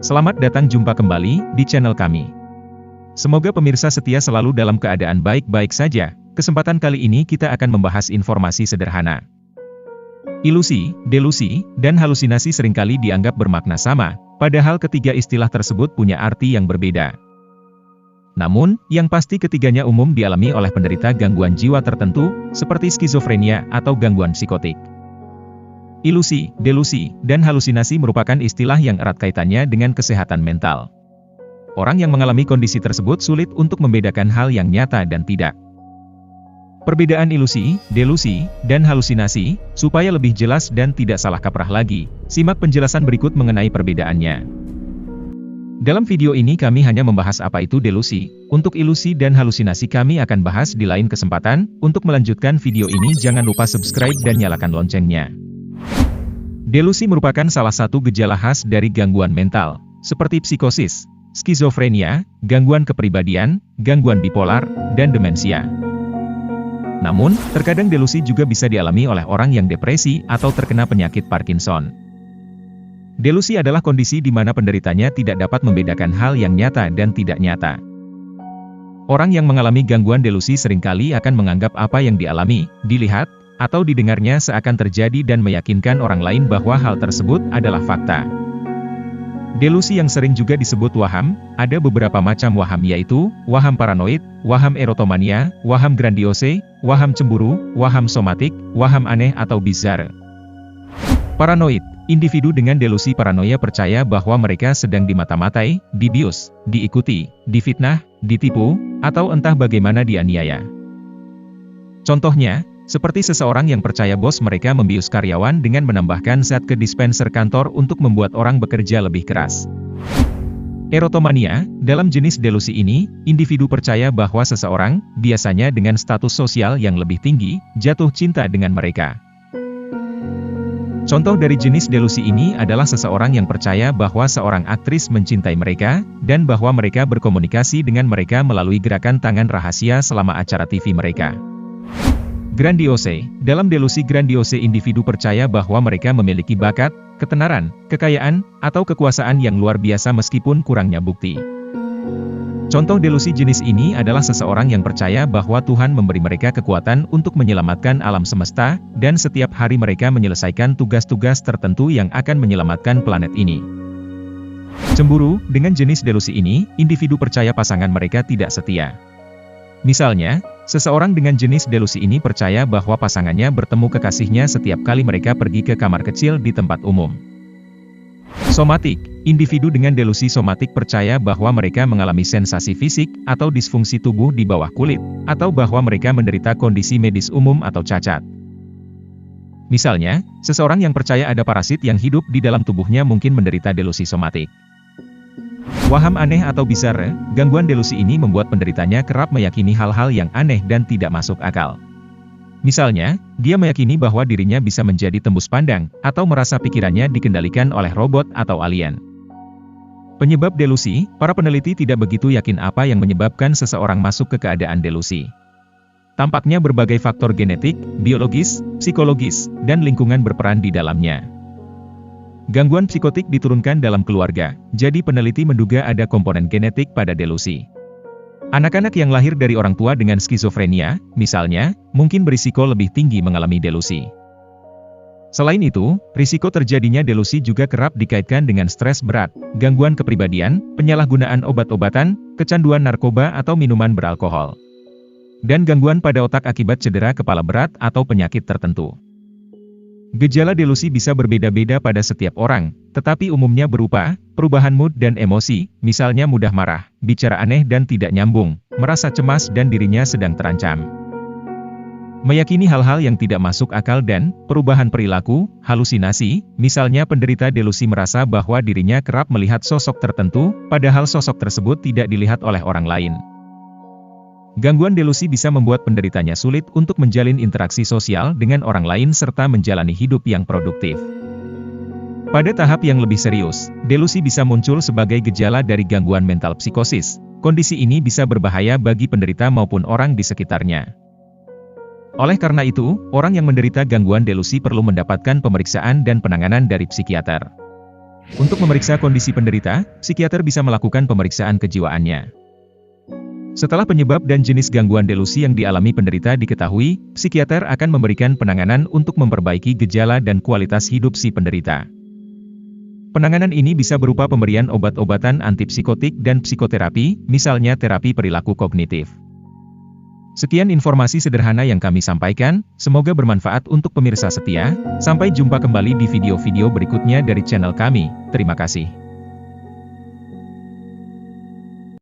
Selamat datang jumpa kembali di channel kami. Semoga pemirsa setia selalu dalam keadaan baik-baik saja. Kesempatan kali ini kita akan membahas informasi sederhana. Ilusi, delusi, dan halusinasi seringkali dianggap bermakna sama, padahal ketiga istilah tersebut punya arti yang berbeda. Namun, yang pasti ketiganya umum dialami oleh penderita gangguan jiwa tertentu, seperti skizofrenia atau gangguan psikotik. Ilusi, delusi, dan halusinasi merupakan istilah yang erat kaitannya dengan kesehatan mental. Orang yang mengalami kondisi tersebut sulit untuk membedakan hal yang nyata dan tidak. Perbedaan ilusi, delusi, dan halusinasi, supaya lebih jelas dan tidak salah kaprah lagi, simak penjelasan berikut mengenai perbedaannya. Dalam video ini kami hanya membahas apa itu delusi. Untuk ilusi dan halusinasi kami akan bahas di lain kesempatan. Untuk melanjutkan video ini jangan lupa subscribe dan nyalakan loncengnya. Delusi merupakan salah satu gejala khas dari gangguan mental, seperti psikosis, skizofrenia, gangguan kepribadian, gangguan bipolar, dan demensia. Namun, terkadang delusi juga bisa dialami oleh orang yang depresi atau terkena penyakit Parkinson. Delusi adalah kondisi di mana penderitanya tidak dapat membedakan hal yang nyata dan tidak nyata. Orang yang mengalami gangguan delusi seringkali akan menganggap apa yang dialami, dilihat, atau didengarnya seakan terjadi dan meyakinkan orang lain bahwa hal tersebut adalah fakta. Delusi yang sering juga disebut waham, ada beberapa macam waham yaitu, waham paranoid, waham erotomania, waham grandiose, waham cemburu, waham somatik, waham aneh atau bizarre. Paranoid, individu dengan delusi paranoia percaya bahwa mereka sedang dimata-matai, dibius, diikuti, difitnah, ditipu, atau entah bagaimana dianiaya. Contohnya, seperti seseorang yang percaya bos mereka membius karyawan dengan menambahkan zat ke dispenser kantor untuk membuat orang bekerja lebih keras. Erotomania, dalam jenis delusi ini, individu percaya bahwa seseorang, biasanya dengan status sosial yang lebih tinggi, jatuh cinta dengan mereka. Contoh dari jenis delusi ini adalah seseorang yang percaya bahwa seorang aktris mencintai mereka, dan bahwa mereka berkomunikasi dengan mereka melalui gerakan tangan rahasia selama acara TV mereka. Grandiose, dalam delusi grandiose individu percaya bahwa mereka memiliki bakat, ketenaran, kekayaan, atau kekuasaan yang luar biasa meskipun kurangnya bukti. Contoh delusi jenis ini adalah seseorang yang percaya bahwa Tuhan memberi mereka kekuatan untuk menyelamatkan alam semesta, dan setiap hari mereka menyelesaikan tugas-tugas tertentu yang akan menyelamatkan planet ini. Cemburu, dengan jenis delusi ini, individu percaya pasangan mereka tidak setia. Misalnya, seseorang dengan jenis delusi ini percaya bahwa pasangannya bertemu kekasihnya setiap kali mereka pergi ke kamar kecil di tempat umum. Somatik, individu dengan delusi somatik percaya bahwa mereka mengalami sensasi fisik atau disfungsi tubuh di bawah kulit, atau bahwa mereka menderita kondisi medis umum atau cacat. Misalnya, seseorang yang percaya ada parasit yang hidup di dalam tubuhnya mungkin menderita delusi somatik. Waham aneh atau bizarre, gangguan delusi ini membuat penderitanya kerap meyakini hal-hal yang aneh dan tidak masuk akal. Misalnya, dia meyakini bahwa dirinya bisa menjadi tembus pandang, atau merasa pikirannya dikendalikan oleh robot atau alien. Penyebab delusi, para peneliti tidak begitu yakin apa yang menyebabkan seseorang masuk ke keadaan delusi. Tampaknya berbagai faktor genetik, biologis, psikologis, dan lingkungan berperan di dalamnya. Gangguan psikotik diturunkan dalam keluarga, jadi peneliti menduga ada komponen genetik pada delusi. Anak-anak yang lahir dari orang tua dengan skizofrenia, misalnya, mungkin berisiko lebih tinggi mengalami delusi. Selain itu, risiko terjadinya delusi juga kerap dikaitkan dengan stres berat, gangguan kepribadian, penyalahgunaan obat-obatan, kecanduan narkoba atau minuman beralkohol, dan gangguan pada otak akibat cedera kepala berat atau penyakit tertentu. Gejala delusi bisa berbeda-beda pada setiap orang, tetapi umumnya berupa perubahan mood dan emosi, misalnya mudah marah, bicara aneh dan tidak nyambung, merasa cemas dan dirinya sedang terancam. Meyakini hal-hal yang tidak masuk akal dan perubahan perilaku, halusinasi, misalnya penderita delusi merasa bahwa dirinya kerap melihat sosok tertentu, padahal sosok tersebut tidak dilihat oleh orang lain. Gangguan delusi bisa membuat penderitanya sulit untuk menjalin interaksi sosial dengan orang lain serta menjalani hidup yang produktif. Pada tahap yang lebih serius, delusi bisa muncul sebagai gejala dari gangguan mental psikosis. Kondisi ini bisa berbahaya bagi penderita maupun orang di sekitarnya. Oleh karena itu, orang yang menderita gangguan delusi perlu mendapatkan pemeriksaan dan penanganan dari psikiater. Untuk memeriksa kondisi penderita, psikiater bisa melakukan pemeriksaan kejiwaannya. Setelah penyebab dan jenis gangguan delusi yang dialami penderita diketahui, psikiater akan memberikan penanganan untuk memperbaiki gejala dan kualitas hidup si penderita. Penanganan ini bisa berupa pemberian obat-obatan antipsikotik dan psikoterapi, misalnya terapi perilaku kognitif. Sekian informasi sederhana yang kami sampaikan, semoga bermanfaat untuk pemirsa setia. Sampai jumpa kembali di video-video berikutnya dari channel kami. Terima kasih.